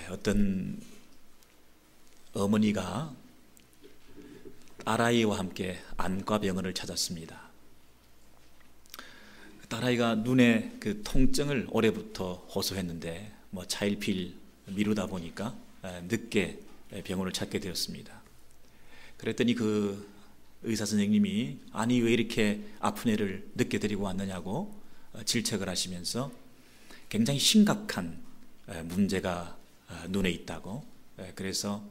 어떤 어머니가 딸아이와 함께 안과 병원을 찾았습니다. 딸아이가 눈에 그 통증을 올해부터 호소했는데 차일피일 미루다 보니까 늦게 병원을 찾게 되었습니다. 그랬더니 그 의사 선생님이 아니 왜 이렇게 아픈 애를 늦게 데리고 왔느냐고 질책을 하시면서 굉장히 심각한 문제가 눈에 있다고, 그래서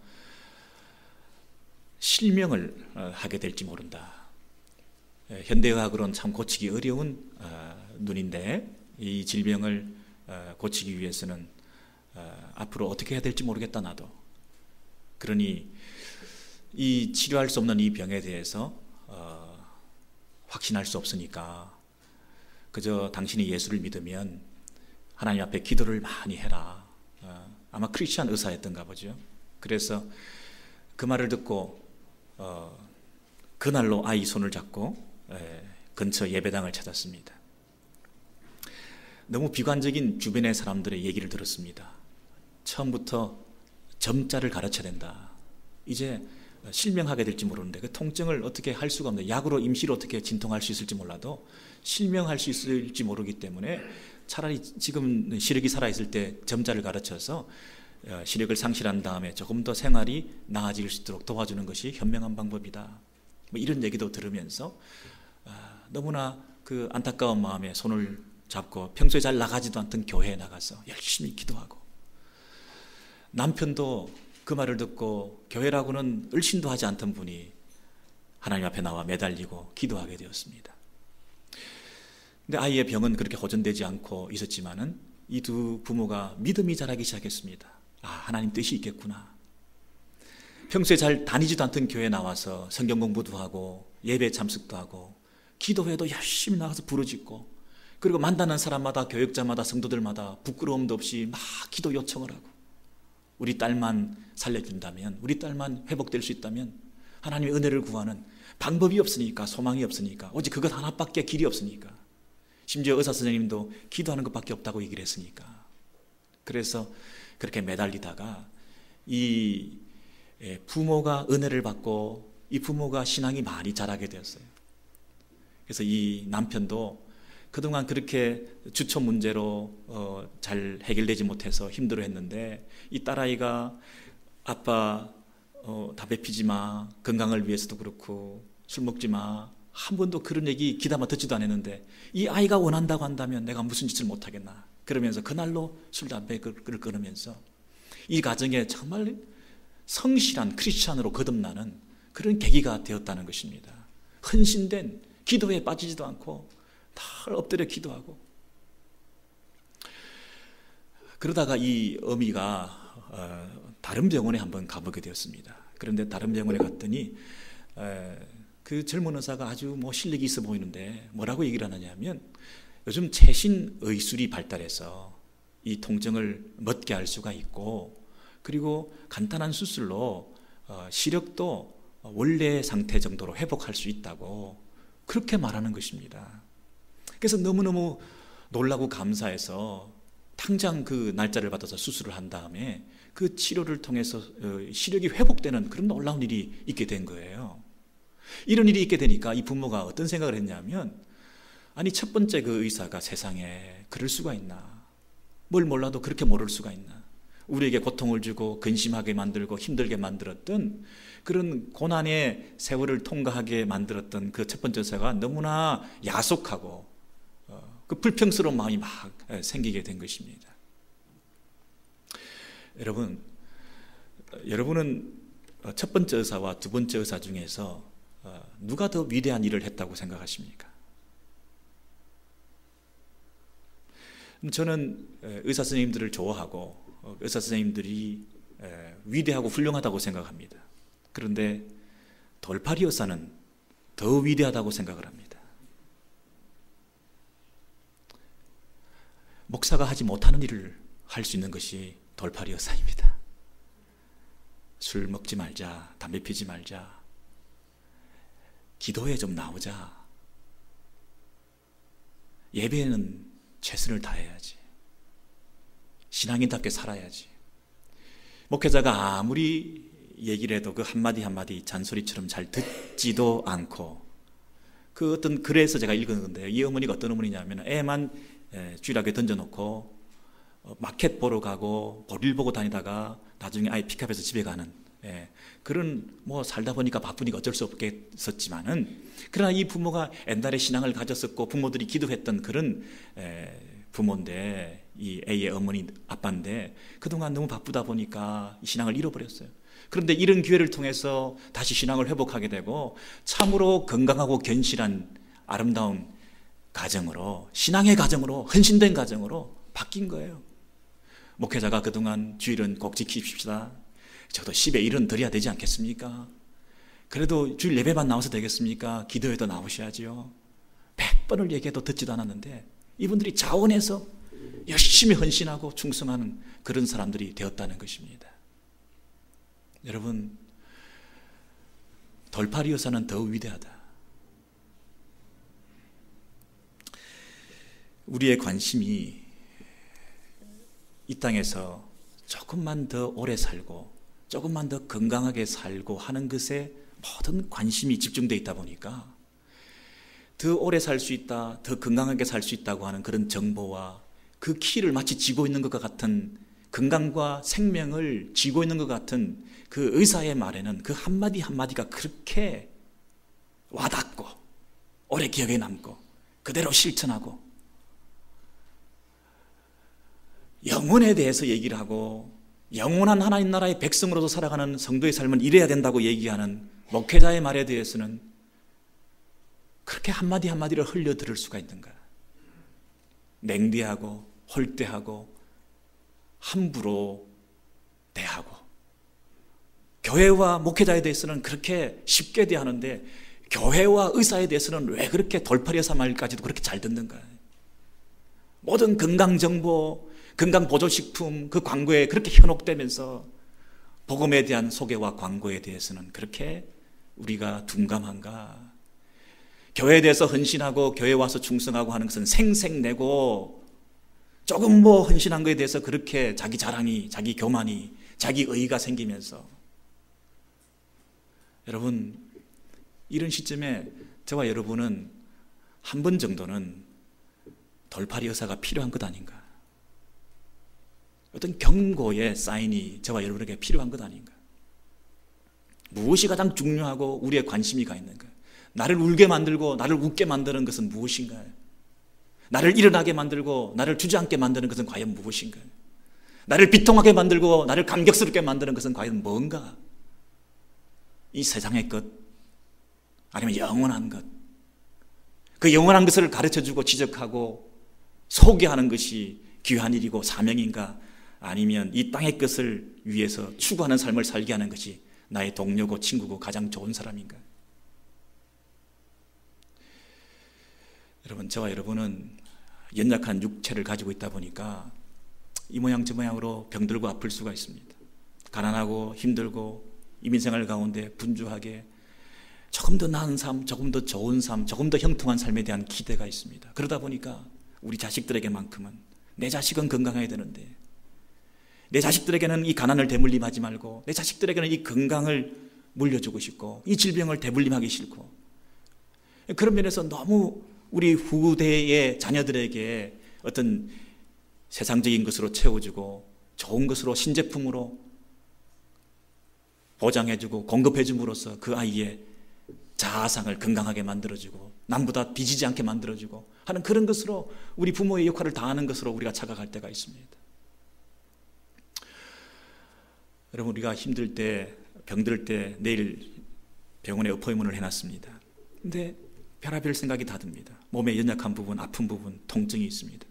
실명을 하게 될지 모른다. 현대의학으로는 참 고치기 어려운 눈인데 이 질병을 고치기 위해서는 앞으로 어떻게 해야 될지 모르겠다 나도. 그러니 이 치료할 수 없는 이 병에 대해서 확신할 수 없으니까 그저 당신이 예수를 믿으면 하나님 앞에 기도를 많이 해라. 아마 크리스찬 의사였던가 보죠. 그래서 그 말을 듣고 그날로 아이 손을 잡고 근처 예배당을 찾았습니다. 너무 비관적인 주변의 사람들의 얘기를 들었습니다. 처음부터 점자를 가르쳐야 된다. 이제 실명하게 될지 모르는데 그 통증을 어떻게 할 수가 없는데 약으로 임시로 어떻게 진통할 수 있을지 몰라도 실명할 수 있을지 모르기 때문에 차라리 지금 시력이 살아있을 때 점자를 가르쳐서 시력을 상실한 다음에 조금 더 생활이 나아질 수 있도록 도와주는 것이 현명한 방법이다. 이런 얘기도 들으면서 너무나 그 안타까운 마음에 손을 잡고 평소에 잘 나가지도 않던 교회에 나가서 열심히 기도하고, 남편도 그 말을 듣고 교회라고는 을신도 하지 않던 분이 하나님 앞에 나와 매달리고 기도하게 되었습니다. 근데 아이의 병은 그렇게 호전되지 않고 있었지만은 이 두 부모가 믿음이 자라기 시작했습니다. 하나님 뜻이 있겠구나. 평소에 잘 다니지도 않던 교회에 나와서 성경 공부도 하고 예배 참석도 하고 기도회도 열심히 나가서 부르짖고, 그리고 만나는 사람마다 교역자마다 성도들마다 부끄러움도 없이 막 기도 요청을 하고, 우리 딸만 살려준다면, 우리 딸만 회복될 수 있다면 하나님의 은혜를 구하는 방법이 없으니까, 소망이 없으니까, 오직 그것 하나밖에 길이 없으니까, 심지어 의사 선생님도 기도하는 것밖에 없다고 얘기를 했으니까. 그래서 그렇게 매달리다가 이 부모가 은혜를 받고 이 부모가 신앙이 많이 자라게 되었어요. 그래서 이 남편도 그동안 그렇게 주초 문제로 잘 해결되지 못해서 힘들어했는데 이 딸아이가 아빠 담배 피지 마, 건강을 위해서도 그렇고 술 먹지 마, 한 번도 그런 얘기 귀담아 듣지도 않았는데 이 아이가 원한다고 한다면 내가 무슨 짓을 못하겠나, 그러면서 그날로 술 담배를 끊으면서 이 가정에 정말 성실한 크리스찬으로 거듭나는 그런 계기가 되었다는 것입니다. 헌신된 기도에 빠지지도 않고 다 엎드려 기도하고. 그러다가 이 어미가 다른 병원에 한번 가보게 되었습니다. 그런데 다른 병원에 갔더니 그 젊은 의사가 아주 실력이 있어 보이는데 뭐라고 얘기를 하느냐면, 요즘 최신 의술이 발달해서 이 통증을 멎게 할 수가 있고, 그리고 간단한 수술로 시력도 원래 상태 정도로 회복할 수 있다고 그렇게 말하는 것입니다. 그래서 너무너무 놀라고 감사해서 당장 그 날짜를 받아서 수술을 한 다음에 그 치료를 통해서 시력이 회복되는 그런 놀라운 일이 있게 된 거예요. 이런 일이 있게 되니까 이 부모가 어떤 생각을 했냐면, 아니 첫 번째 그 의사가 세상에 그럴 수가 있나, 뭘 몰라도 그렇게 모를 수가 있나, 우리에게 고통을 주고 근심하게 만들고 힘들게 만들었던 그런 고난의 세월을 통과하게 만들었던 그 첫 번째 의사가 너무나 야속하고 그 불평스러운 마음이 막 생기게 된 것입니다. 여러분은 첫 번째 의사와 두 번째 의사 중에서 누가 더 위대한 일을 했다고 생각하십니까? 저는 의사 선생님들을 좋아하고 의사 선생님들이 위대하고 훌륭하다고 생각합니다. 그런데 돌팔이 의사는 더 위대하다고 생각을 합니다. 목사가 하지 못하는 일을 할 수 있는 것이 돌팔이 의사입니다. 술 먹지 말자, 담배 피지 말자, 기도에 좀 나오자, 예배에는 최선을 다해야지, 신앙인답게 살아야지. 목회자가 아무리 얘기를 해도 그 한마디 한마디 잔소리처럼 잘 듣지도 않고, 그 어떤 글에서 제가 읽은 건데요, 이 어머니가 어떤 어머니냐면 애만 주일학교에 던져놓고 마켓 보러 가고 볼일 보고 다니다가 나중에 아이 픽업해서 집에 가는, 그런, 뭐 살다 보니까 바쁘니까 어쩔 수 없겠었지만은, 그러나 이 부모가 옛날에 신앙을 가졌었고 부모들이 기도했던 그런 부모인데, 이 A의 어머니 아빠인데 그동안 너무 바쁘다 보니까 신앙을 잃어버렸어요. 그런데 이런 기회를 통해서 다시 신앙을 회복하게 되고 참으로 건강하고 견실한 아름다운 가정으로, 신앙의 가정으로, 헌신된 가정으로 바뀐 거예요. 목회자가 그동안 주일은 꼭 지킵시다, 저도 10의 1은 드려야 되지 않겠습니까? 그래도 주일 예배만 나와서 되겠습니까? 기도회도 나오셔야지요. 100번을 얘기해도 듣지도 않았는데 이분들이 자원해서 열심히 헌신하고 충성하는 그런 사람들이 되었다는 것입니다. 여러분, 돌팔이 여사는 더 위대하다. 우리의 관심이 이 땅에서 조금만 더 오래 살고 조금만 더 건강하게 살고 하는 것에 모든 관심이 집중되어 있다 보니까 더 오래 살 수 있다, 더 건강하게 살 수 있다고 하는 그런 정보와 그 키를 마치 쥐고 있는 것과 같은, 건강과 생명을 쥐고 있는 것 같은 그 의사의 말에는 그 한마디 한마디가 그렇게 와닿고 오래 기억에 남고 그대로 실천하고 영혼에 대해서 얘기를 하고 영원한 하나님 나라의 백성으로서 살아가는 성도의 삶은 이래야 된다고 얘기하는 목회자의 말에 대해서는 그렇게 한마디 한마디를 흘려 들을 수가 있는가? 냉대하고 홀대하고 함부로 대하고, 교회와 목회자에 대해서는 그렇게 쉽게 대하는데 교회와 의사에 대해서는 왜 그렇게 돌팔이 여사 말까지도 그렇게 잘 듣는가? 모든 건강정보, 건강보조식품 그 광고에 그렇게 현혹되면서 복음에 대한 소개와 광고에 대해서는 그렇게 우리가 둔감한가? 교회에 대해서 헌신하고 교회에 와서 충성하고 하는 것은 생색내고, 조금 뭐 헌신한 것에 대해서 그렇게 자기 자랑이, 자기 교만이, 자기 의의가 생기면서, 여러분, 이런 시점에 저와 여러분은 한 번 정도는 돌팔이 여사가 필요한 것 아닌가? 어떤 경고의 사인이 저와 여러분에게 필요한 것 아닌가? 무엇이 가장 중요하고 우리의 관심이 가 있는가? 나를 울게 만들고 나를 웃게 만드는 것은 무엇인가요? 나를 일어나게 만들고 나를 주저앉게 만드는 것은 과연 무엇인가요? 나를 비통하게 만들고 나를 감격스럽게 만드는 것은 과연 뭔가? 이 세상의 것, 아니면 영원한 것, 그 영원한 것을 가르쳐주고 지적하고 소개하는 것이 귀한 일이고 사명인가? 아니면 이 땅의 것을 위해서 추구하는 삶을 살게 하는 것이 나의 동료고 친구고 가장 좋은 사람인가? 여러분, 저와 여러분은 연약한 육체를 가지고 있다 보니까 이 모양 저 모양으로 병들고 아플 수가 있습니다. 가난하고 힘들고 이민생활 가운데 분주하게 조금 더 나은 삶, 조금 더 좋은 삶, 조금 더 형통한 삶에 대한 기대가 있습니다. 그러다 보니까 우리 자식들에게만큼은, 내 자식은 건강해야 되는데, 내 자식들에게는 이 가난을 대물림하지 말고, 내 자식들에게는 이 건강을 물려주고 싶고, 이 질병을 대물림하기 싫고, 그런 면에서 너무 우리 후대의 자녀들에게 어떤 세상적인 것으로 채워주고 좋은 것으로, 신제품으로 보장해주고 공급해줌으로써 그 아이의 자아상을 건강하게 만들어주고 남보다 뒤지지 않게 만들어주고 하는 그런 것으로 우리 부모의 역할을 다하는 것으로 우리가 착각할 때가 있습니다. 여러분, 우리가 힘들 때, 병들 때 내일 병원에 어포인트를 해놨습니다. 근데 별의별 생각이 다 듭니다. 몸에 연약한 부분, 아픈 부분, 통증이 있습니다.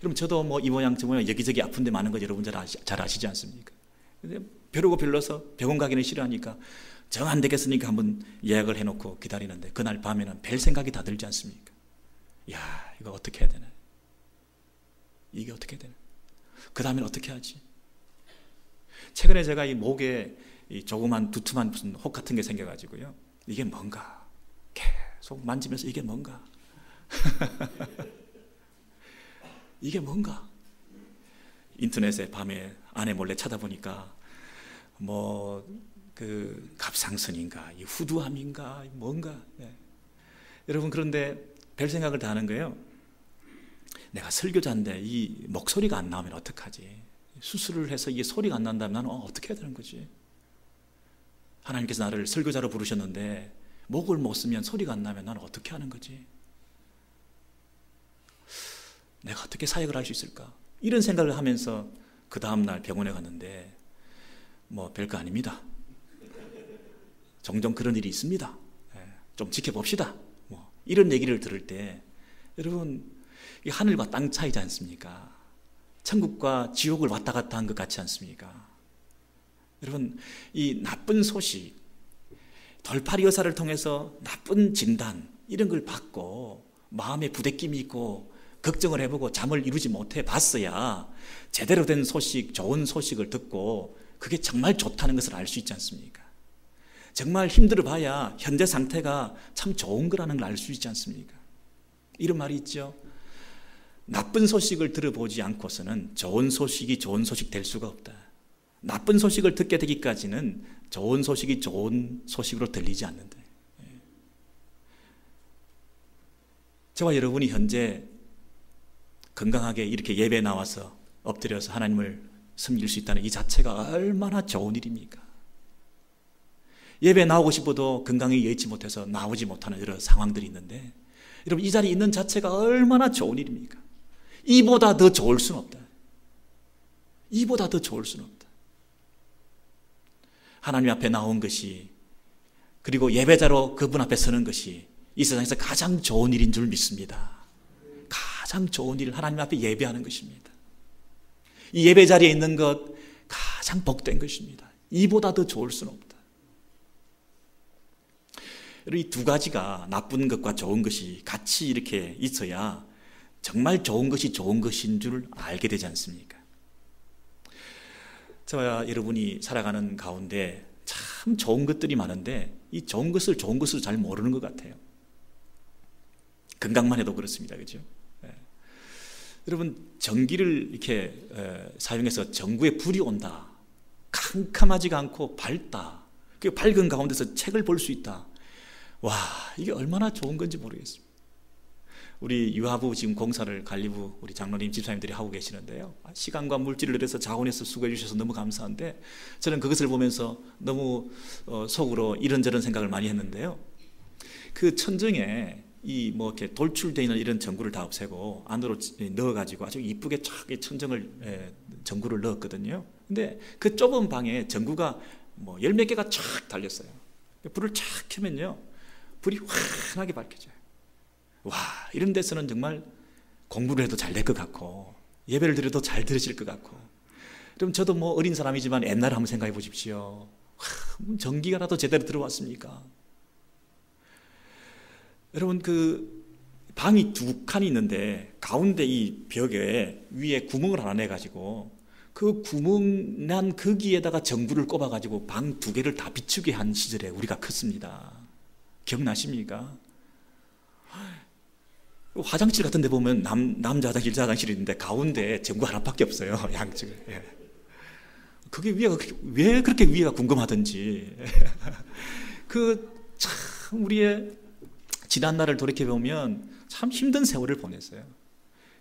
여러분, 저도 뭐 이 모양 저 모양 여기저기 아픈데 많은 거 여러분 잘 아시지 않습니까? 근데 벼르고 별러서 병원 가기는 싫어하니까 정 안 되겠으니까 한번 예약을 해놓고 기다리는데 그날 밤에는 별 생각이 다 들지 않습니까? 야, 이거 어떻게 해야 되나? 이게 어떻게 되나? 그 다음엔 어떻게 하지? 최근에 제가 이 목에 이 조그만 두툼한 무슨 혹 같은 게 생겨가지고요. 이게 뭔가 계속 만지면서 이게 뭔가? 이게 뭔가? 인터넷에 밤에 아내 몰래 찾아보니까 그 갑상선인가, 이 후두암인가, 뭔가. 여러분, 그런데 별 생각을 다 하는 거예요. 내가 설교자인데 이 목소리가 안 나오면 어떡하지? 수술을 해서 이게 소리가 안 난다면 나는 어떻게 해야 되는 거지? 하나님께서 나를 설교자로 부르셨는데 목을 못 쓰면 소리가 안 나면 나는 어떻게 하는 거지? 내가 어떻게 사역을 할 수 있을까? 이런 생각을 하면서 그 다음날 병원에 갔는데 별거 아닙니다. 종종 그런 일이 있습니다. 좀 지켜봅시다. 이런 얘기를 들을 때 여러분, 이 하늘과 땅 차이지 않습니까? 천국과 지옥을 왔다 갔다 한 것 같지 않습니까? 여러분, 이 나쁜 소식, 돌팔이 의사를 통해서 나쁜 진단 이런 걸 받고 마음에 부대낌이 있고 걱정을 해보고 잠을 이루지 못해 봤어야 제대로 된 소식, 좋은 소식을 듣고 그게 정말 좋다는 것을 알 수 있지 않습니까? 정말 힘들어 봐야 현재 상태가 참 좋은 거라는 걸 알 수 있지 않습니까? 이런 말이 있죠. 나쁜 소식을 들어보지 않고서는 좋은 소식이 좋은 소식 될 수가 없다. 나쁜 소식을 듣게 되기까지는 좋은 소식이 좋은 소식으로 들리지 않는다. 저와 여러분이 현재 건강하게 이렇게 예배에 나와서 엎드려서 하나님을 섬길 수 있다는 이 자체가 얼마나 좋은 일입니까? 예배에 나오고 싶어도 건강이 여의치 못해서 나오지 못하는 여러 상황들이 있는데, 여러분, 이 자리에 있는 자체가 얼마나 좋은 일입니까? 이보다 더 좋을 수는 없다. 이보다 더 좋을 수는 없다. 하나님 앞에 나온 것이, 그리고 예배자로 그분 앞에 서는 것이 이 세상에서 가장 좋은 일인 줄 믿습니다. 가장 좋은 일, 하나님 앞에 예배하는 것입니다. 이 예배 자리에 있는 것 가장 복된 것입니다. 이보다 더 좋을 수는 없다. 이 두 가지가, 나쁜 것과 좋은 것이 같이 이렇게 있어야 정말 좋은 것이 좋은 것인 줄 알게 되지 않습니까? 저와 여러분이 살아가는 가운데 참 좋은 것들이 많은데 이 좋은 것을 좋은 것으로 잘 모르는 것 같아요. 건강만 해도 그렇습니다. 그렇죠? 여러분, 전기를 이렇게 사용해서 전구에 불이 온다. 캄캄하지가 않고 밝다. 그 밝은 가운데서 책을 볼 수 있다. 와, 이게 얼마나 좋은 건지 모르겠습니다. 우리 유아부 지금 공사를 관리부 우리 장로님 집사님들이 하고 계시는데요. 시간과 물질을 들여서 자원해서 수고해 주셔서 너무 감사한데, 저는 그것을 보면서 너무 속으로 이런저런 생각을 많이 했는데요. 그 천정에 이렇게 돌출되어 있는 이런 전구를 다 없애고 안으로 넣어가지고 아주 이쁘게 쫙 천정을 전구를 넣었거든요. 근데 그 좁은 방에 전구가 열 몇 개가 쫙 달렸어요. 불을 쫙 켜면요, 불이 환하게 밝혀져요. 와, 이런 데서는 정말 공부를 해도 잘 될 것 같고 예배를 드려도 잘 들으실 것 같고. 그럼 저도 어린 사람이지만 옛날을 한번 생각해 보십시오. 전기가라도 제대로 들어왔습니까? 여러분, 그 방이 두 칸이 있는데 가운데 이 벽에 위에 구멍을 하나 내가지고 그 구멍 난 거기에다가 전구를 꼽아가지고 방 두 개를 다 비추게 한 시절에 우리가 컸습니다. 기억나십니까? 화장실 같은 데 보면 남자 화장실, 여자 화장실이 있는데 가운데 전구 하나밖에 없어요. 양쪽에. 그게 왜 그렇게 위에가 궁금하던지. 참 우리의 지난 날을 돌이켜보면 참 힘든 세월을 보냈어요.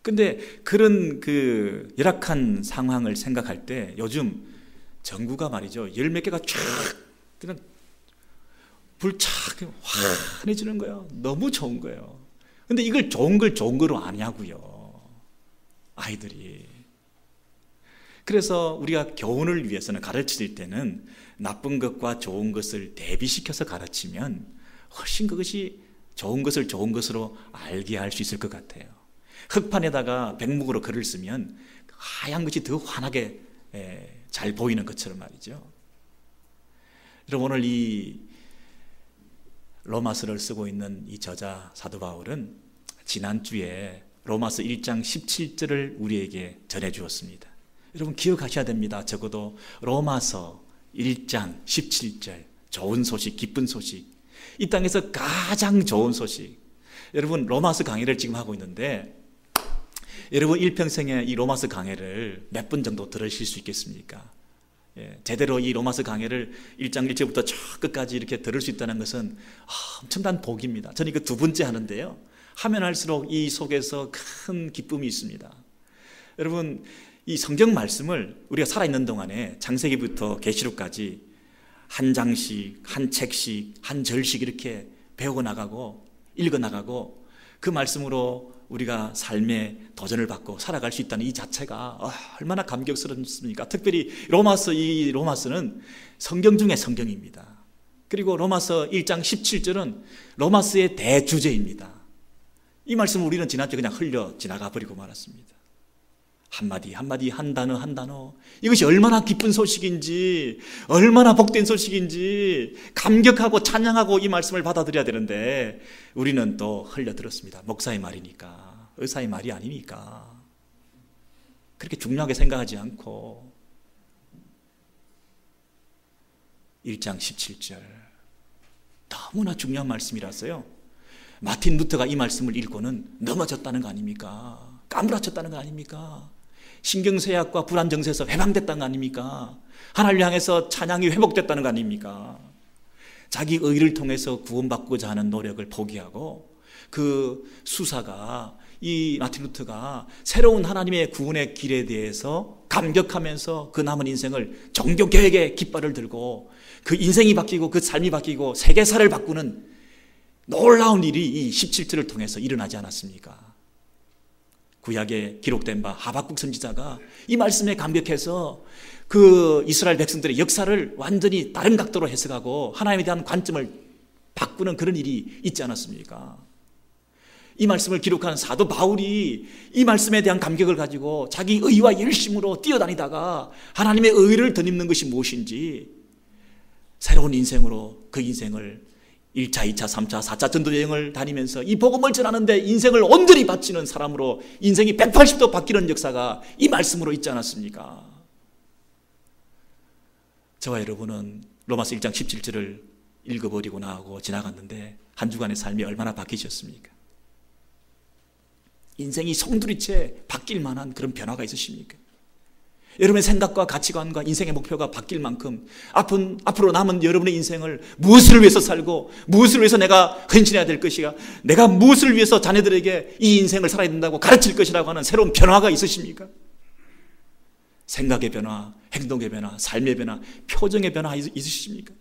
근데 그런 그 열악한 상황을 생각할 때 요즘 전구가 말이죠, 열 몇 개가 쫙 그냥 불착 환해지는 거예요. 너무 좋은 거예요. 근데 이걸 좋은 걸 좋은 거로 아냐고요, 아이들이. 그래서 우리가 교훈을 위해서는, 가르칠 때는 나쁜 것과 좋은 것을 대비시켜서 가르치면 훨씬 그것이 좋은 것을 좋은 것으로 알게 할 수 있을 것 같아요. 흙판에다가 백목으로 글을 쓰면 하얀 것이 더 환하게 잘 보이는 것처럼 말이죠. 여러분, 오늘 이 로마서를 쓰고 있는 이 저자 사도 바울은 지난주에 로마서 1장 17절을 우리에게 전해주었습니다. 여러분, 기억하셔야 됩니다. 적어도 로마서 1장 17절, 좋은 소식, 기쁜 소식, 이 땅에서 가장 좋은 소식. 여러분, 로마서 강의를 지금 하고 있는데 여러분 일평생에 이 로마서 강의를 몇 분 정도 들으실 수 있겠습니까? 제대로 이 로마서 강해를 1장 1절부터 쭉 끝까지 이렇게 들을 수 있다는 것은 엄청난 복입니다. 저는 이거 두 번째 하는데요, 하면 할수록 이 속에서 큰 기쁨이 있습니다. 여러분, 이 성경 말씀을 우리가 살아있는 동안에 창세기부터 계시록까지 한 장씩, 한 책씩, 한 절씩 이렇게 배우고 나가고 읽어 나가고 그 말씀으로 우리가 삶의 도전을 받고 살아갈 수 있다는 이 자체가 얼마나 감격스럽습니까? 특별히 이 로마서는 성경 중에 성경입니다. 그리고 로마서 1장 17절은 로마서의 대주제입니다. 이 말씀을 우리는 지난주에 그냥 흘려 지나가 버리고 말았습니다. 한마디 한마디, 한 단어 한 단어, 이것이 얼마나 기쁜 소식인지, 얼마나 복된 소식인지 감격하고 찬양하고 이 말씀을 받아들여야 되는데 우리는 또 흘려들었습니다. 목사의 말이니까, 의사의 말이 아니니까 그렇게 중요하게 생각하지 않고 1장 17절 너무나 중요한 말씀이라서요, 마틴 루터가 이 말씀을 읽고는 넘어졌다는 거 아닙니까? 까무라쳤다는 거 아닙니까? 신경쇠약과 불안정세에서 해방됐다는 거 아닙니까? 하나님을 향해서 찬양이 회복됐다는 거 아닙니까? 자기 의를 통해서 구원받고자 하는 노력을 포기하고 그 수사가, 이 마틴 루터가 새로운 하나님의 구원의 길에 대해서 감격하면서 그 남은 인생을 종교개혁의 깃발을 들고 그 인생이 바뀌고 그 삶이 바뀌고 세계사를 바꾸는 놀라운 일이 이 17절을 통해서 일어나지 않았습니까? 구약에 기록된 바 하박국 선지자가 이 말씀에 감격해서 그 이스라엘 백성들의 역사를 완전히 다른 각도로 해석하고 하나님에 대한 관점을 바꾸는 그런 일이 있지 않았습니까? 이 말씀을 기록하는 사도 바울이 이 말씀에 대한 감격을 가지고 자기 의와 열심으로 뛰어다니다가 하나님의 의를 덧입는 것이 무엇인지 새로운 인생으로 그 인생을 1차, 2차, 3차, 4차 전도여행을 다니면서 이 복음을 전하는데 인생을 온전히 바치는 사람으로 인생이 180도 바뀌는 역사가 이 말씀으로 있지 않았습니까? 저와 여러분은 로마서 1장 17절을 읽어버리고 나하고 지나갔는데 한 주간의 삶이 얼마나 바뀌셨습니까? 인생이 송두리째 바뀔 만한 그런 변화가 있으십니까? 여러분의 생각과 가치관과 인생의 목표가 바뀔 만큼 앞으로 남은 여러분의 인생을 무엇을 위해서 살고 무엇을 위해서 내가 헌신해야 될 것이야, 내가 무엇을 위해서 자녀들에게 이 인생을 살아야 된다고 가르칠 것이라고 하는 새로운 변화가 있으십니까? 생각의 변화, 행동의 변화, 삶의 변화, 표정의 변화 있으십니까?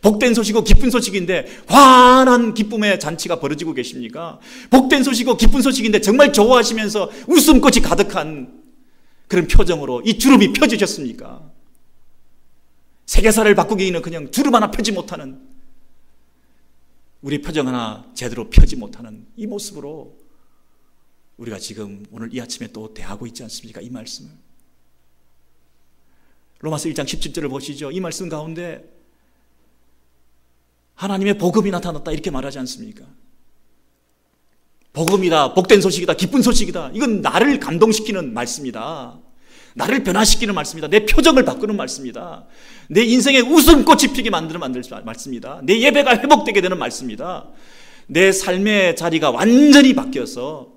복된 소식이고 기쁜 소식인데 환한 기쁨의 잔치가 벌어지고 계십니까? 복된 소식이고 기쁜 소식인데 정말 좋아하시면서 웃음꽃이 가득한 그런 표정으로 이 주름이 펴지셨습니까? 세계사를 바꾸기에는 그냥 주름 하나 펴지 못하는, 우리 표정 하나 제대로 펴지 못하는 이 모습으로 우리가 지금 오늘 이 아침에 또 대하고 있지 않습니까? 이 말씀을. 로마서 1장 17절을 보시죠. 이 말씀 가운데 하나님의 복음이 나타났다 이렇게 말하지 않습니까? 복음이다, 복된 소식이다, 기쁜 소식이다. 이건 나를 감동시키는 말씀이다. 나를 변화시키는 말씀이다. 내 표정을 바꾸는 말씀이다. 내 인생에 웃음꽃이 피게 만드는 말씀이다. 내 예배가 회복되게 되는 말씀이다. 내 삶의 자리가 완전히 바뀌어서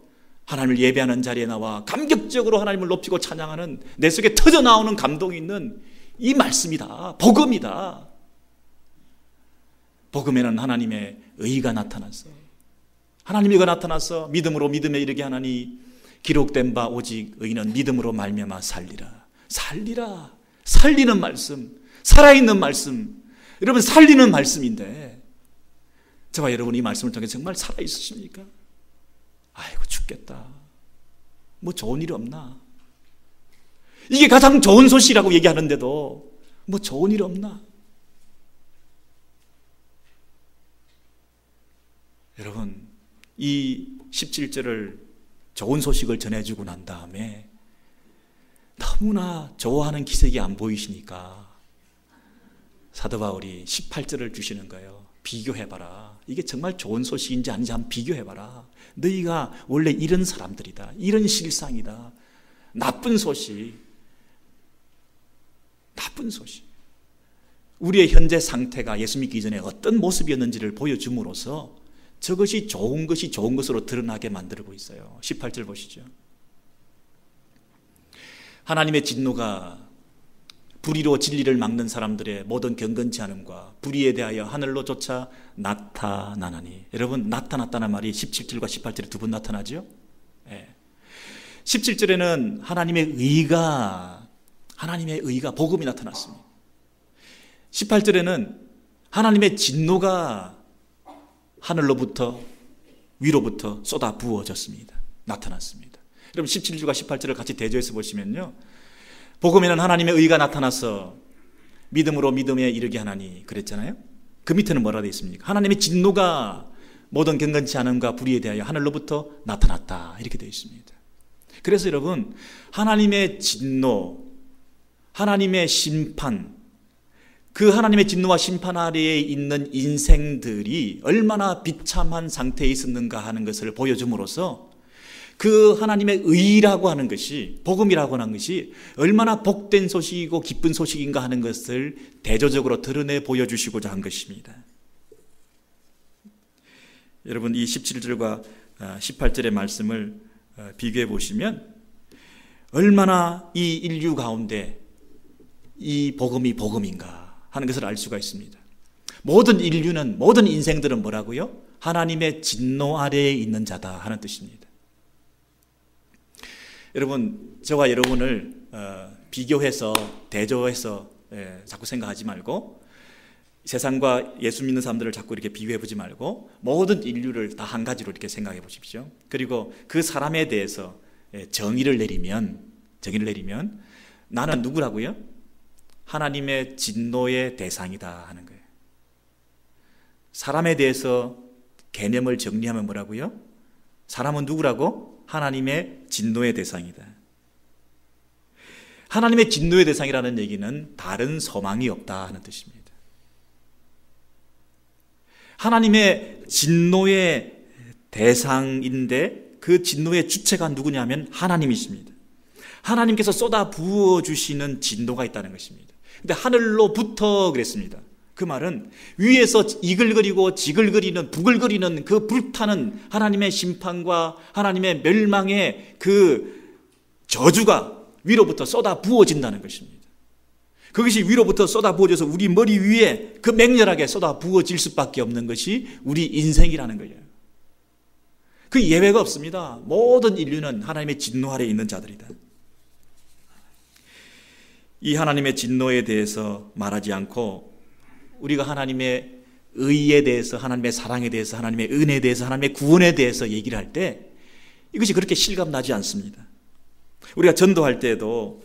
하나님을 예배하는 자리에 나와 감격적으로 하나님을 높이고 찬양하는 내 속에 터져나오는 감동이 있는 이 말씀이다. 복음이다. 복음에는 하나님의 의가 나타나서, 하나님이 나타나서 믿음으로 믿음에 이르게 하나니 기록된 바 오직 의인은 믿음으로 말미암아 살리라. 살리라. 살리는 말씀, 살아있는 말씀. 여러분, 살리는 말씀인데 저와 여러분이 이 말씀을 통해 정말 살아있으십니까? 아이고 죽겠다, 뭐 좋은 일이 없나? 이게 가장 좋은 소식이라고 얘기하는데도 뭐 좋은 일 없나? 여러분, 이 17절을 좋은 소식을 전해주고 난 다음에 너무나 좋아하는 기색이 안 보이시니까 사도 바울이 18절을 주시는 거예요. 비교해봐라. 이게 정말 좋은 소식인지 아닌지 한번 비교해봐라. 너희가 원래 이런 사람들이다, 이런 실상이다. 나쁜 소식, 나쁜 소식. 우리의 현재 상태가 예수 믿기 전에 어떤 모습이었는지를 보여줌으로써 저것이 좋은 것이 좋은 것으로 드러나게 만들고 있어요. 18절 보시죠. 하나님의 진노가 불의로 진리를 막는 사람들의 모든 경건치 않음과 불의에 대하여 하늘로조차 나타나나니. 여러분, 나타났다는 말이 17절과 18절에 두 번 나타나죠. 17절에는 하나님의 의가 복음이 나타났습니다. 18절에는 하나님의 진노가 하늘로부터 위로부터 쏟아 부어졌습니다. 나타났습니다. 여러분, 17절과 18절을 같이 대조해서 보시면요, 복음에는 하나님의 의가 나타나서 믿음으로 믿음에 이르게 하나니 그랬잖아요. 그 밑에는 뭐라 되어 있습니까? 하나님의 진노가 모든 경건치 않음과 불의에 대하여 하늘로부터 나타났다, 이렇게 되어 있습니다. 그래서 여러분, 하나님의 진노, 하나님의 심판, 그 하나님의 진노와 심판 아래에 있는 인생들이 얼마나 비참한 상태에 있었는가 하는 것을 보여줌으로써 그 하나님의 의라고 하는 것이, 복음이라고 하는 것이 얼마나 복된 소식이고 기쁜 소식인가 하는 것을 대조적으로 드러내 보여주시고자 한 것입니다. 여러분, 이 17절과 18절의 말씀을 비교해 보시면 얼마나 이 인류 가운데 이 복음이 복음인가 하는 것을 알 수가 있습니다. 모든 인류는, 모든 인생들은 뭐라고요? 하나님의 진노 아래에 있는 자다 하는 뜻입니다. 여러분, 저와 여러분을 비교해서 대조해서 자꾸 생각하지 말고, 세상과 예수 믿는 사람들을 자꾸 이렇게 비교해 보지 말고 모든 인류를 다 한 가지로 이렇게 생각해 보십시오. 그리고 그 사람에 대해서 정의를 내리면 나는 누구라고요? 하나님의 진노의 대상이다 하는 거예요. 사람에 대해서 개념을 정리하면 뭐라고요? 사람은 누구라고? 하나님의 진노의 대상이다. 하나님의 진노의 대상이라는 얘기는 다른 소망이 없다 하는 뜻입니다. 하나님의 진노의 대상인데 그 진노의 주체가 누구냐면 하나님이십니다. 하나님께서 쏟아 부어주시는 진노가 있다는 것입니다. 근데 하늘로부터 그랬습니다. 그 말은 위에서 이글거리고 지글거리는, 부글거리는 그 불타는 하나님의 심판과 하나님의 멸망의 그 저주가 위로부터 쏟아 부어진다는 것입니다. 그것이 위로부터 쏟아 부어져서 우리 머리 위에 그 맹렬하게 쏟아 부어질 수밖에 없는 것이 우리 인생이라는 거예요. 그 예외가 없습니다. 모든 인류는 하나님의 진노 아래에 있는 자들이다. 이 하나님의 진노에 대해서 말하지 않고 우리가 하나님의 의에 대해서, 하나님의 사랑에 대해서, 하나님의 은혜에 대해서, 하나님의 구원에 대해서 얘기를 할 때 이것이 그렇게 실감나지 않습니다. 우리가 전도할 때도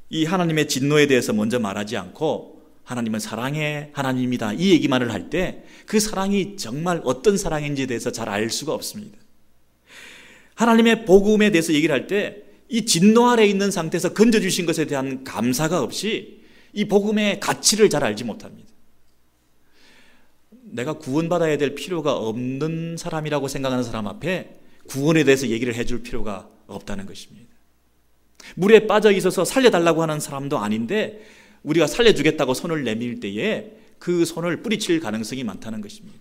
이 하나님의 진노에 대해서 먼저 말하지 않고 하나님은 사랑의 하나님이다, 이 얘기만을 할 때 그 사랑이 정말 어떤 사랑인지에 대해서 잘 알 수가 없습니다. 하나님의 복음에 대해서 얘기를 할 때 이 진노 아래에 있는 상태에서 건져주신 것에 대한 감사가 없이 이 복음의 가치를 잘 알지 못합니다. 내가 구원받아야 될 필요가 없는 사람이라고 생각하는 사람 앞에 구원에 대해서 얘기를 해줄 필요가 없다는 것입니다. 물에 빠져 있어서 살려달라고 하는 사람도 아닌데 우리가 살려주겠다고 손을 내밀 때에 그 손을 뿌리칠 가능성이 많다는 것입니다.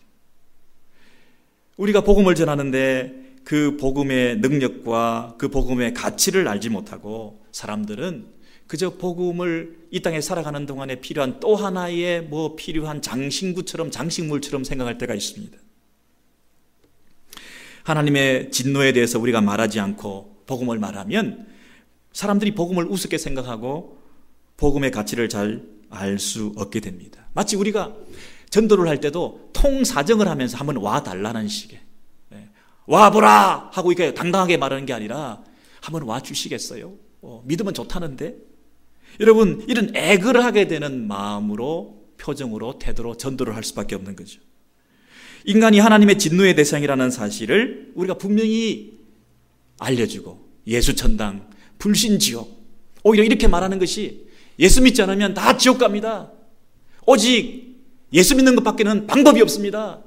우리가 복음을 전하는데 그 복음의 능력과 그 복음의 가치를 알지 못하고 사람들은 그저 복음을 이 땅에 살아가는 동안에 필요한 또 하나의 필요한 장신구처럼, 장식물처럼 생각할 때가 있습니다. 하나님의 진노에 대해서 우리가 말하지 않고 복음을 말하면 사람들이 복음을 우습게 생각하고 복음의 가치를 잘 알 수 없게 됩니다. 마치 우리가 전도를 할 때도 통사정을 하면서 한번 와달라는 식의, 와보라 하고 이렇게 당당하게 말하는 게 아니라 한번 와주시겠어요? 믿으면 좋다는데? 여러분, 이런 애걸 하게 되는 마음으로, 표정으로, 태도로 전도를 할 수밖에 없는 거죠. 인간이 하나님의 진노의 대상이라는 사실을 우리가 분명히 알려주고 예수천당, 불신지옥, 오히려 이렇게 말하는 것이 예수 믿지 않으면 다 지옥 갑니다. 오직 예수 믿는 것밖에는 방법이 없습니다.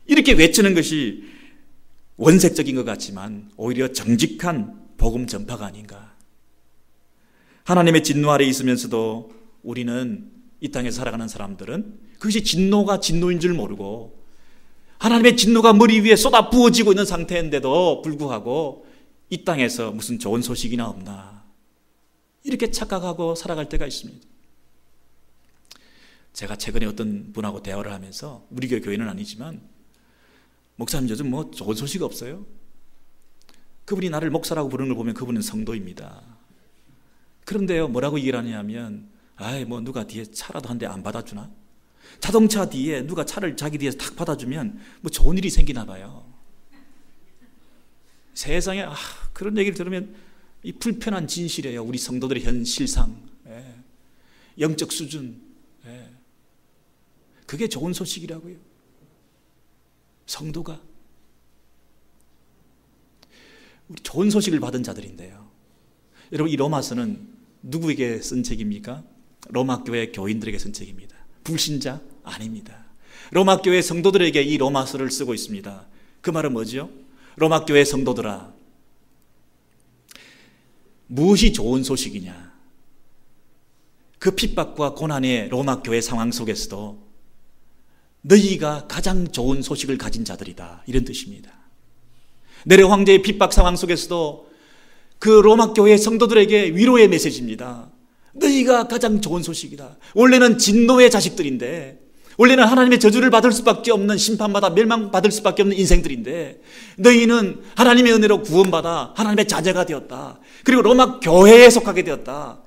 이렇게 외치는 것이 원색적인 것 같지만 오히려 정직한 복음 전파가 아닌가. 하나님의 진노 아래에 있으면서도 우리는 이 땅에서 살아가는 사람들은 그것이 진노가 진노인 줄 모르고 하나님의 진노가 머리 위에 쏟아 부어지고 있는 상태인데도 불구하고 이 땅에서 무슨 좋은 소식이나 없나 이렇게 착각하고 살아갈 때가 있습니다. 제가 최근에 어떤 분하고 대화를 하면서, 우리 교회는 아니지만, 목사님 요즘 뭐 좋은 소식 없어요? 그분이 나를 목사라고 부르는 걸 보면 그분은 성도입니다. 그런데요, 뭐라고 얘기를 하냐면, 아이 뭐 누가 뒤에 차라도 한 대 안 받아주나? 자동차 뒤에 누가 차를 자기 뒤에서 탁 받아주면 뭐 좋은 일이 생기나 봐요. 세상에 그런 얘기를 들으면 이 불편한 진실이에요. 우리 성도들의 현실상, 영적 수준, 그게 좋은 소식이라고요. 성도가 우리 좋은 소식을 받은 자들인데요. 여러분, 이 로마서는 누구에게 쓴 책입니까? 로마 교회 교인들에게 쓴 책입니다. 불신자? 아닙니다. 로마 교회 성도들에게 이 로마서를 쓰고 있습니다. 그 말은 뭐죠? 로마 교회 성도들아, 무엇이 좋은 소식이냐? 그 핍박과 고난의 로마 교회 상황 속에서도 너희가 가장 좋은 소식을 가진 자들이다, 이런 뜻입니다. 네로 황제의 핍박 상황 속에서도 그 로마 교회 성도들에게 위로의 메시지입니다. 너희가 가장 좋은 소식이다. 원래는 진노의 자식들인데, 원래는 하나님의 저주를 받을 수밖에 없는, 심판받아 멸망받을 수밖에 없는 인생들인데, 너희는 하나님의 은혜로 구원받아 하나님의 자녀가 되었다. 그리고 로마 교회에 속하게 되었다.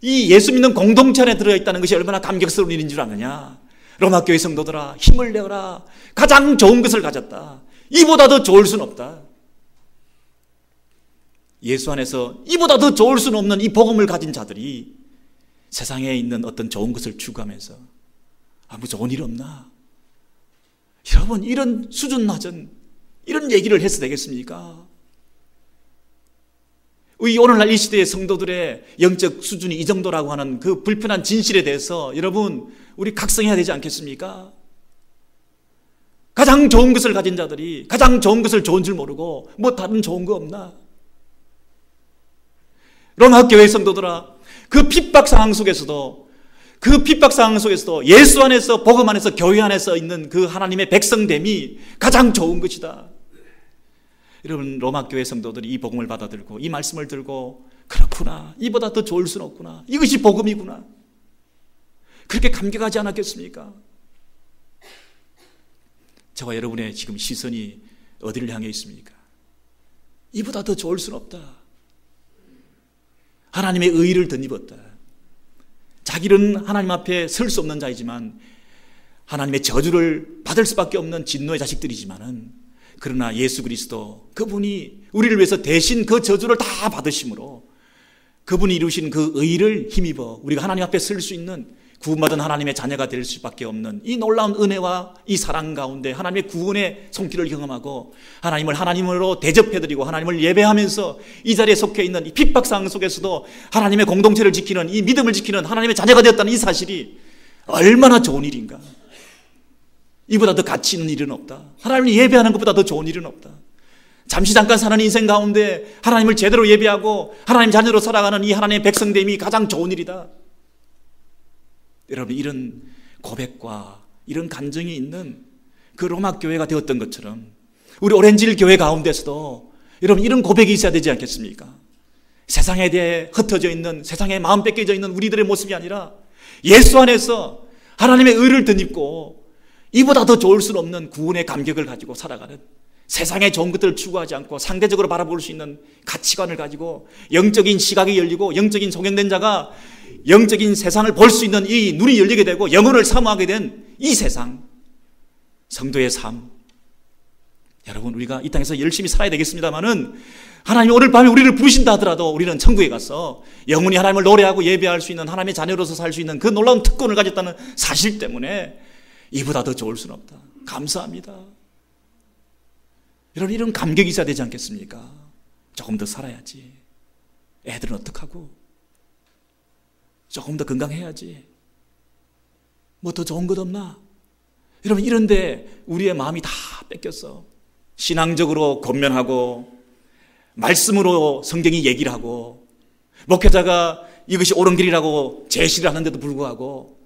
이 예수 믿는 공동체 안에 들어있다는 것이 얼마나 감격스러운 일인 줄 아느냐? 로마 교회 성도들아, 힘을 내어라. 가장 좋은 것을 가졌다. 이보다 더 좋을 수는 없다. 예수 안에서 이보다 더 좋을 수는 없는 이 복음을 가진 자들이 세상에 있는 어떤 좋은 것을 추구하면서 뭐 좋은 일 없나? 여러분, 이런 수준 낮은 이런 얘기를 해서 되겠습니까? 오늘날 이 시대의 성도들의 영적 수준이 이 정도라고 하는 그 불편한 진실에 대해서 여러분, 우리 각성해야 되지 않겠습니까? 가장 좋은 것을 가진 자들이 가장 좋은 것을 좋은 줄 모르고 뭐 다른 좋은 거 없나? 로마 교회 성도들아, 그 핍박 상황 속에서도 예수 안에서, 복음 안에서, 교회 안에서 있는 그 하나님의 백성됨이 가장 좋은 것이다. 여러분, 로마 교회 성도들이 이 복음을 받아들고 이 말씀을 들고, 그렇구나, 이보다 더 좋을 수는 없구나, 이것이 복음이구나, 그렇게 감격하지 않았겠습니까? 저와 여러분의 지금 시선이 어디를 향해 있습니까? 이보다 더 좋을 수는 없다. 하나님의 의의를 덧입었다. 자기는 하나님 앞에 설 수 없는 자이지만 하나님의 저주를 받을 수밖에 없는 진노의 자식들이지만은, 그러나 예수 그리스도, 그분이 우리를 위해서 대신 그 저주를 다 받으심으로 그분이 이루신 그 의의를 힘입어 우리가 하나님 앞에 설 수 있는, 구원받은 하나님의 자녀가 될 수밖에 없는 이 놀라운 은혜와 이 사랑 가운데 하나님의 구원의 손길을 경험하고 하나님을 하나님으로 대접해드리고 하나님을 예배하면서 이 자리에 속해 있는 이 핍박상 속에서도 하나님의 공동체를 지키는, 이 믿음을 지키는 하나님의 자녀가 되었다는 이 사실이 얼마나 좋은 일인가. 이보다 더 가치 있는 일은 없다. 하나님을 예배하는 것보다 더 좋은 일은 없다. 잠시 잠깐 사는 인생 가운데 하나님을 제대로 예배하고 하나님 자녀로 살아가는 이 하나님의 백성됨이 가장 좋은 일이다. 여러분, 이런 고백과 이런 간증이 있는 그 로마 교회가 되었던 것처럼 우리 오렌지힐 교회 가운데서도 여러분, 이런 고백이 있어야 되지 않겠습니까? 세상에 대해 흩어져 있는, 세상에 마음 뺏겨져 있는 우리들의 모습이 아니라 예수 안에서 하나님의 의를 덧입고 이보다 더 좋을 수는 없는 구원의 감격을 가지고 살아가는, 세상의 좋은 것들을 추구하지 않고 상대적으로 바라볼 수 있는 가치관을 가지고 영적인 시각이 열리고 영적인 소경된 자가 영적인 세상을 볼 수 있는 이 눈이 열리게 되고 영혼을 사모하게 된 이 세상, 성도의 삶. 여러분, 우리가 이 땅에서 열심히 살아야 되겠습니다만은 하나님이 오늘 밤에 우리를 부르신다 하더라도 우리는 천국에 가서 영원히 하나님을 노래하고 예배할 수 있는, 하나님의 자녀로서 살 수 있는 그 놀라운 특권을 가졌다는 사실 때문에 이보다 더 좋을 수는 없다. 감사합니다. 여러분, 이런 감격이 있어야 되지 않겠습니까? 조금 더 살아야지. 애들은 어떡하고? 조금 더 건강해야지. 뭐 더 좋은 것 없나? 여러분, 이런데 우리의 마음이 다 뺏겼어. 신앙적으로 권면하고 말씀으로 성경이 얘기를 하고 목회자가 이것이 옳은 길이라고 제시를 하는데도 불구하고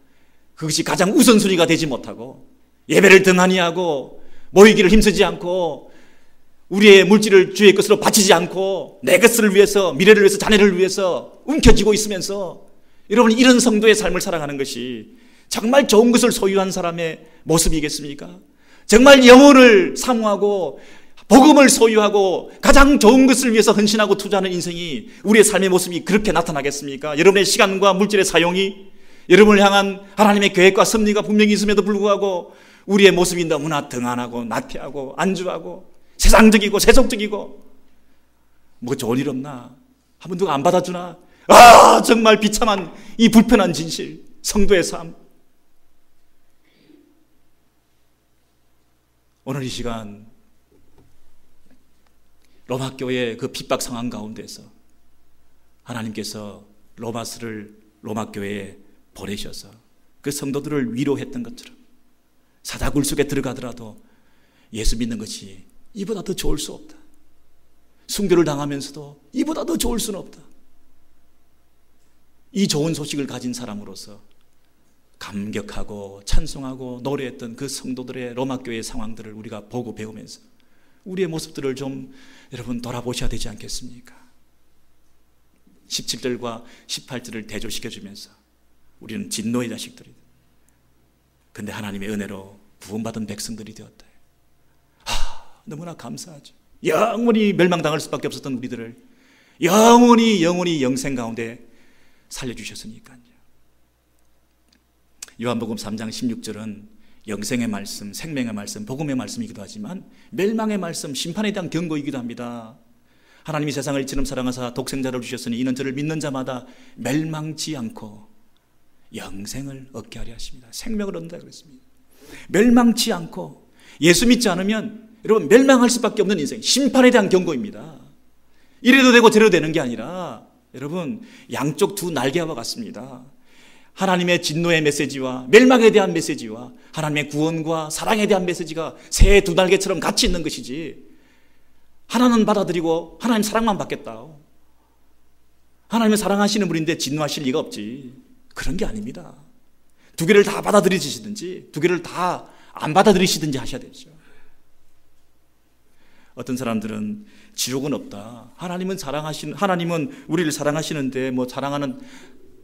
그것이 가장 우선순위가 되지 못하고 예배를 등한히 하고 모이기를 힘쓰지 않고 우리의 물질을 주의 것으로 바치지 않고 내 것을 위해서, 미래를 위해서, 자녀를 위해서 움켜쥐고 있으면서, 여러분, 이런 성도의 삶을 살아가는 것이 정말 좋은 것을 소유한 사람의 모습이겠습니까? 정말 영혼을 사모하고 복음을 소유하고 가장 좋은 것을 위해서 헌신하고 투자하는 인생이 우리의 삶의 모습이 그렇게 나타나겠습니까? 여러분의 시간과 물질의 사용이 여러분을 향한 하나님의 계획과 섭리가 분명히 있음에도 불구하고 우리의 모습이 너무나 등한하고 나태하고 안주하고 세상적이고 세속적이고 뭐 좋은 일 없나? 한번 누가 안 받아주나? 정말 비참한 이 불편한 진실, 성도의 삶. 오늘 이 시간 로마 교회의 그 핍박 상황 가운데서 하나님께서 로마스를 로마 교회에 보내셔서 그 성도들을 위로했던 것처럼 사자굴 속에 들어가더라도 예수 믿는 것이 이보다 더 좋을 수 없다. 순교를 당하면서도 이보다 더 좋을 수는 없다. 이 좋은 소식을 가진 사람으로서 감격하고 찬송하고 노래했던 그 성도들의 로마 교회의 상황들을 우리가 보고 배우면서 우리의 모습들을 좀 여러분 돌아보셔야 되지 않겠습니까? 17절과 18절을 대조시켜주면서 우리는 진노의 자식들이다. 근데 하나님의 은혜로 구원받은 백성들이 되었다. 너무나 감사하죠. 영원히 멸망당할 수밖에 없었던 우리들을 영원히 영생 가운데 살려주셨으니까요. 요한복음 3장 16절은 영생의 말씀, 생명의 말씀, 복음의 말씀이기도 하지만 멸망의 말씀, 심판에 대한 경고이기도 합니다. 하나님이 세상을 이처럼 사랑하사 독생자를 주셨으니 이는 저를 믿는 자마다 멸망치 않고 영생을 얻게 하려 하십니다. 생명을 얻는다 그랬습니다. 멸망치 않고 예수 믿지 않으면 여러분 멸망할 수밖에 없는 인생, 심판에 대한 경고입니다. 이래도 되고 저래도 되는 게 아니라 여러분 양쪽 두 날개와 같습니다. 하나님의 진노의 메시지와 멸망에 대한 메시지와 하나님의 구원과 사랑에 대한 메시지가 새 두 날개처럼 같이 있는 것이지, 하나는 받아들이고 하나님 사랑만 받겠다, 하나님은 사랑하시는 분인데 진노하실 리가 없지, 그런 게 아닙니다. 두 개를 다 받아들이시든지 두 개를 다 안 받아들이시든지 하셔야 되죠. 어떤 사람들은 지옥은 없다, 하나님은 우리를 사랑하시는데 뭐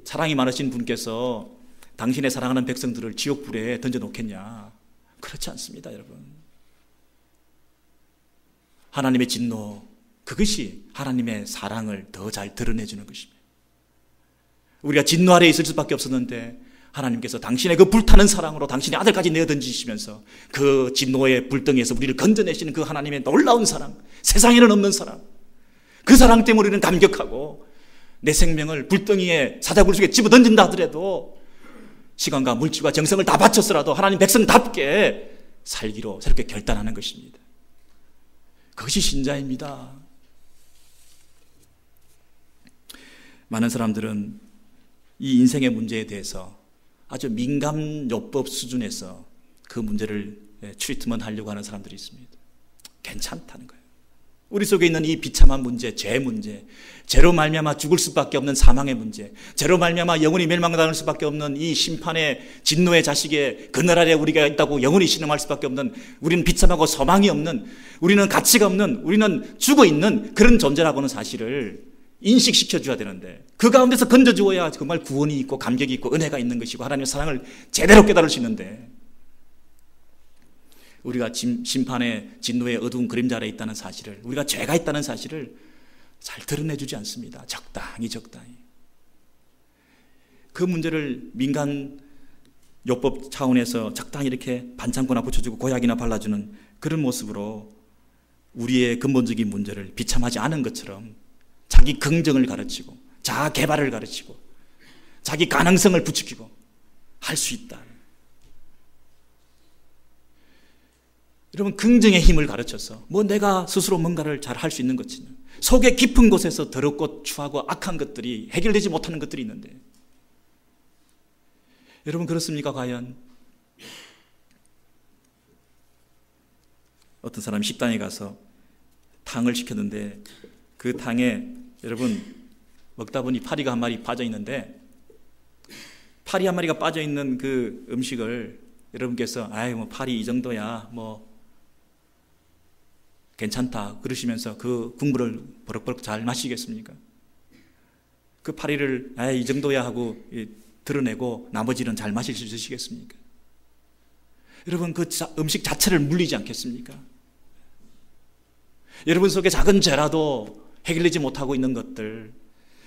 사랑이 많으신 분께서 당신의 사랑하는 백성들을 지옥불에 던져놓겠냐? 그렇지 않습니다, 여러분. 하나님의 진노, 그것이 하나님의 사랑을 더 잘 드러내주는 것입니다. 우리가 진노 아래에 있을 수밖에 없었는데 하나님께서 당신의 그 불타는 사랑으로 당신의 아들까지 내어던지시면서 그 진노의 불덩이에서 우리를 건져내시는 그 하나님의 놀라운 사랑, 세상에는 없는 사랑, 그 사랑 때문에 우리는 감격하고 내 생명을 불덩이에 사자굴 속에 집어던진다 하더라도 시간과 물질과 정성을 다 바쳐서라도 하나님 백성답게 살기로 새롭게 결단하는 것입니다. 그것이 신자입니다. 많은 사람들은 이 인생의 문제에 대해서 아주 민감요법 수준에서 그 문제를 트리트먼트 하려고 하는 사람들이 있습니다. 괜찮다는 거예요. 우리 속에 있는 이 비참한 문제, 죄 문제, 죄로 말미암아 죽을 수밖에 없는 사망의 문제, 죄로 말미암아 영원히 멸망당할 수밖에 없는 이 심판의 진노의 자식의 그늘 아래 우리가 있다고 영원히 신음할 수밖에 없는, 우리는 비참하고 소망이 없는, 우리는 가치가 없는, 우리는 죽어있는 그런 존재라고는 사실을 인식시켜줘야 되는데, 그 가운데서 건져주어야 정말 구원이 있고 감격이 있고 은혜가 있는 것이고 하나님의 사랑을 제대로 깨달을 수 있는데, 우리가 심판의 진노의 어두운 그림자 아래에 있다는 사실을, 우리가 죄가 있다는 사실을 잘 드러내주지 않습니다. 적당히 그 문제를 민간 요법 차원에서 적당히 이렇게 반창고나 붙여주고 고약이나 발라주는 그런 모습으로 우리의 근본적인 문제를 비참하지 않은 것처럼 자기 긍정을 가르치고 자아 개발을 가르치고 자기 가능성을 부추기고 할 수 있다. 여러분, 긍정의 힘을 가르쳐서 내가 스스로 뭔가를 잘 할 수 있는 것이냐, 속의 깊은 곳에서 더럽고 추하고 악한 것들이 해결되지 못하는 것들이 있는데, 여러분 그렇습니까? 과연 어떤 사람이 식당에 가서 탕을 시켰는데 그 탕에 여러분 먹다 보니 파리가 한 마리 빠져 있는데, 파리 한 마리가 빠져 있는 그 음식을 여러분께서 파리 이 정도야 괜찮다 그러시면서 그 국물을 버럭버럭 잘 마시겠습니까? 그 파리를 이 정도야 하고 드러내고 나머지는 잘 마실 수 있으시겠습니까? 여러분, 그 음식 자체를 물리지 않겠습니까? 여러분 속에 작은 죄라도 해결되지 못하고 있는 것들,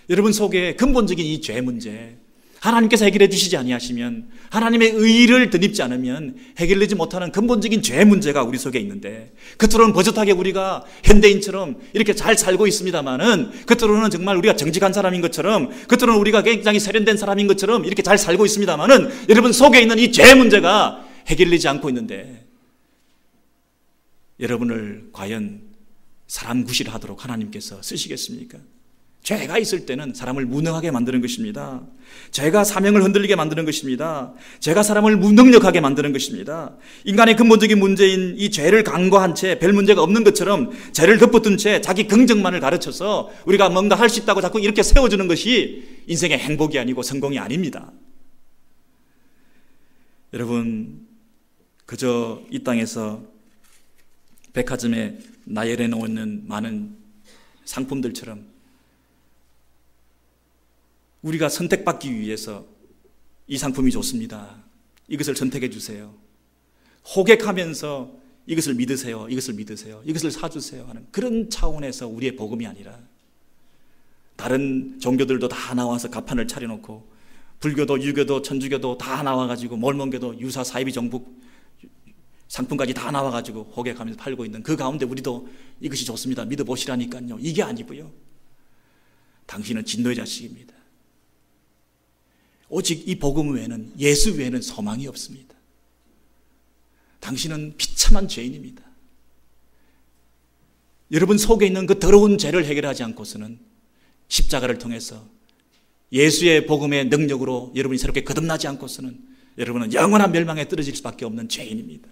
여러분 속에 근본적인 이 죄 문제, 하나님께서 해결해 주시지 아니하시면, 하나님의 의를 덧입지 않으면 해결되지 못하는 근본적인 죄 문제가 우리 속에 있는데, 겉으로는 버젓하게 우리가 현대인처럼 이렇게 잘 살고 있습니다만은, 겉으로는 정말 우리가 정직한 사람인 것처럼, 겉으로는 우리가 굉장히 세련된 사람인 것처럼 이렇게 잘 살고 있습니다만은, 여러분 속에 있는 이 죄 문제가 해결되지 않고 있는데, 여러분을 과연 사람 구실하도록 하나님께서 쓰시겠습니까? 죄가 있을 때는 사람을 무능하게 만드는 것입니다. 죄가 사명을 흔들리게 만드는 것입니다. 죄가 사람을 무능력하게 만드는 것입니다. 인간의 근본적인 문제인 이 죄를 간과한 채 별 문제가 없는 것처럼 죄를 덮어둔 채 자기 긍정만을 가르쳐서 우리가 뭔가 할 수 있다고 자꾸 이렇게 세워주는 것이 인생의 행복이 아니고 성공이 아닙니다. 여러분, 그저 이 땅에서 백화점에 나열해 놓는 많은 상품들처럼 우리가 선택받기 위해서 이 상품이 좋습니다, 이것을 선택해 주세요, 호객하면서 이것을 믿으세요, 이것을 믿으세요, 이것을 사주세요 하는 그런 차원에서 우리의 복음이 아니라, 다른 종교들도 다 나와서 가판을 차려놓고, 불교도 유교도 천주교도 다 나와가지고, 몰몬교도 유사 사이비 정복 상품까지 다 나와가지고 호객하면서 팔고 있는 그 가운데 우리도 이것이 좋습니다, 믿어보시라니까요. 이게 아니고요, 당신은 진노의 자식입니다. 오직 이 복음 외에는, 예수 외에는 소망이 없습니다. 당신은 비참한 죄인입니다. 여러분 속에 있는 그 더러운 죄를 해결하지 않고서는 십자가를 통해서 예수의 복음의 능력으로 여러분이 새롭게 거듭나지 않고서는 여러분은 영원한 멸망에 떨어질 수밖에 없는 죄인입니다.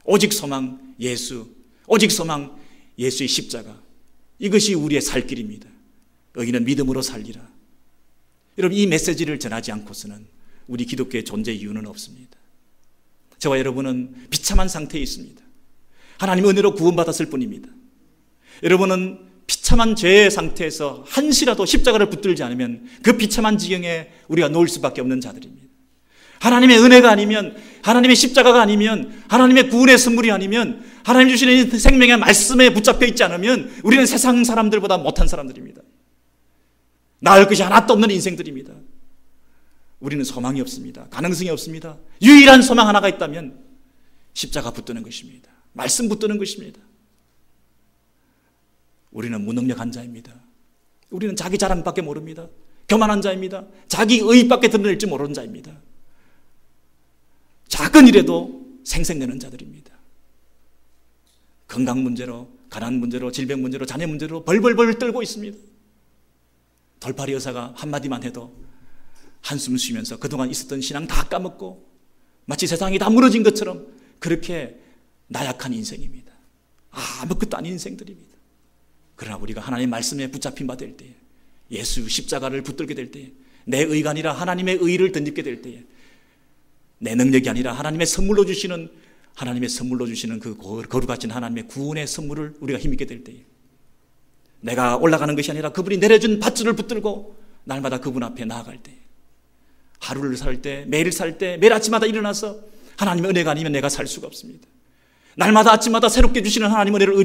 오직 소망 예수, 오직 소망 예수의 십자가, 이것이 우리의 살 길입니다. 의인은 믿음으로 살리라. 여러분, 이 메시지를 전하지 않고서는 우리 기독교의 존재 이유는 없습니다. 저와 여러분은 비참한 상태에 있습니다. 하나님 은혜로 구원받았을 뿐입니다. 여러분은 비참한 죄의 상태에서 한시라도 십자가를 붙들지 않으면 그 비참한 지경에 우리가 놓을 수밖에 없는 자들입니다. 하나님의 은혜가 아니면, 하나님의 십자가가 아니면, 하나님의 구원의 선물이 아니면, 하나님 주시는 생명의 말씀에 붙잡혀 있지 않으면 우리는 세상 사람들보다 못한 사람들입니다. 나을 것이 하나도 없는 인생들입니다. 우리는 소망이 없습니다. 가능성이 없습니다. 유일한 소망 하나가 있다면 십자가 붙드는 것입니다. 말씀 붙드는 것입니다. 우리는 무능력한 자입니다. 우리는 자기 자랑밖에 모릅니다. 교만한 자입니다. 자기 의의밖에 드러낼지 모르는 자입니다. 작은 일에도 생색내는 자들입니다. 건강 문제로, 가난 문제로, 질병 문제로, 자녀 문제로 벌벌벌 떨고 있습니다. 돌팔이 여사가 한마디만 해도 한숨 쉬면서 그동안 있었던 신앙 다 까먹고 마치 세상이 다 무너진 것처럼 그렇게 나약한 인생입니다. 아무것도 아닌 인생들입니다. 그러나 우리가 하나님의 말씀에 붙잡힌 바 될 때에, 예수 십자가를 붙들게 될 때에, 내 의가 아니라 하나님의 의를 덧입게 될 때에, 내 능력이 아니라 하나님의 선물로 주시는 그 거룩하신 하나님의 구원의 선물을 우리가 힘있게 될 때에, 내가 올라가는 것이 아니라 그분이 내려준 밧줄을 붙들고 날마다 그분 앞에 나아갈 때, 하루를 살 때, 매일 살 때, 매일 아침마다 일어나서 하나님의 은혜가 아니면 내가 살 수가 없습니다. 날마다 아침마다 새롭게 주시는 하나님의 은혜를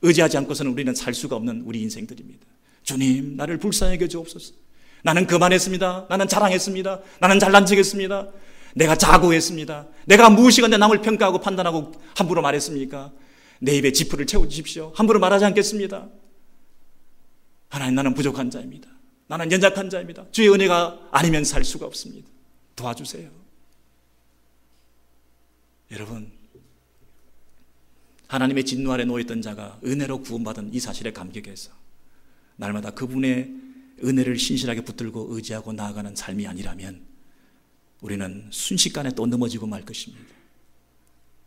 의지하지 않고서는 우리는 살 수가 없는 우리 인생들입니다. 주님, 나를 불쌍히 여겨 주옵소서. 나는 그만했습니다. 나는 자랑했습니다. 나는 잘난 척했습니다. 내가 자고했습니다. 내가 무엇이가 내 남을 평가하고 판단하고 함부로 말했습니까? 내 입에 지푸를 채워주십시오. 함부로 말하지 않겠습니다. 하나님, 나는 부족한 자입니다. 나는 연약한 자입니다. 주의 은혜가 아니면 살 수가 없습니다. 도와주세요. 여러분, 하나님의 진노 아래 놓였던 자가 은혜로 구원받은 이 사실에 감격해서 날마다 그분의 은혜를 신실하게 붙들고 의지하고 나아가는 삶이 아니라면 우리는 순식간에 또 넘어지고 말 것입니다.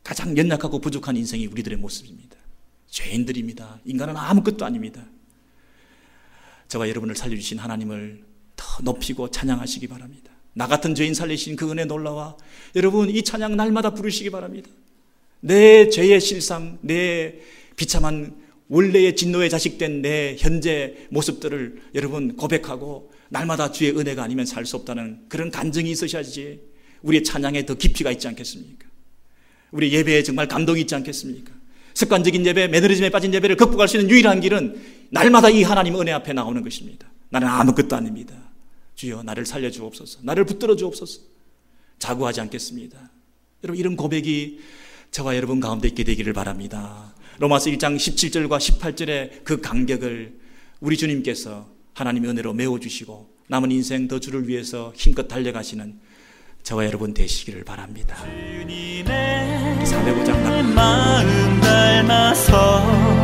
가장 연약하고 부족한 인생이 우리들의 모습입니다. 죄인들입니다. 인간은 아무것도 아닙니다. 저와 여러분을 살려주신 하나님을 더 높이고 찬양하시기 바랍니다. 나 같은 죄인 살리신 그 은혜 놀라와 여러분 이 찬양 날마다 부르시기 바랍니다. 내 죄의 실상, 내 비참한 원래의 진노의 자식된 내 현재 모습들을 여러분 고백하고 날마다 주의 은혜가 아니면 살 수 없다는 그런 간증이 있으셔야지 우리의 찬양에 더 깊이가 있지 않겠습니까? 우리 예배에 정말 감동이 있지 않겠습니까? 습관적인 예배, 매너리즘에 빠진 예배를 극복할 수 있는 유일한 길은 날마다 이 하나님 은혜 앞에 나오는 것입니다. 나는 아무것도 아닙니다. 주여 나를 살려주옵소서, 나를 붙들어 주옵소서. 자구하지 않겠습니다. 여러분, 이런 고백이 저와 여러분 가운데 있게 되기를 바랍니다. 로마서 1장 17절과 18절의 그 간격을 우리 주님께서 하나님의 은혜로 메워주시고 남은 인생 더 주를 위해서 힘껏 달려가시는 저와 여러분 되시기를 바랍니다. 405장 마음 닮아서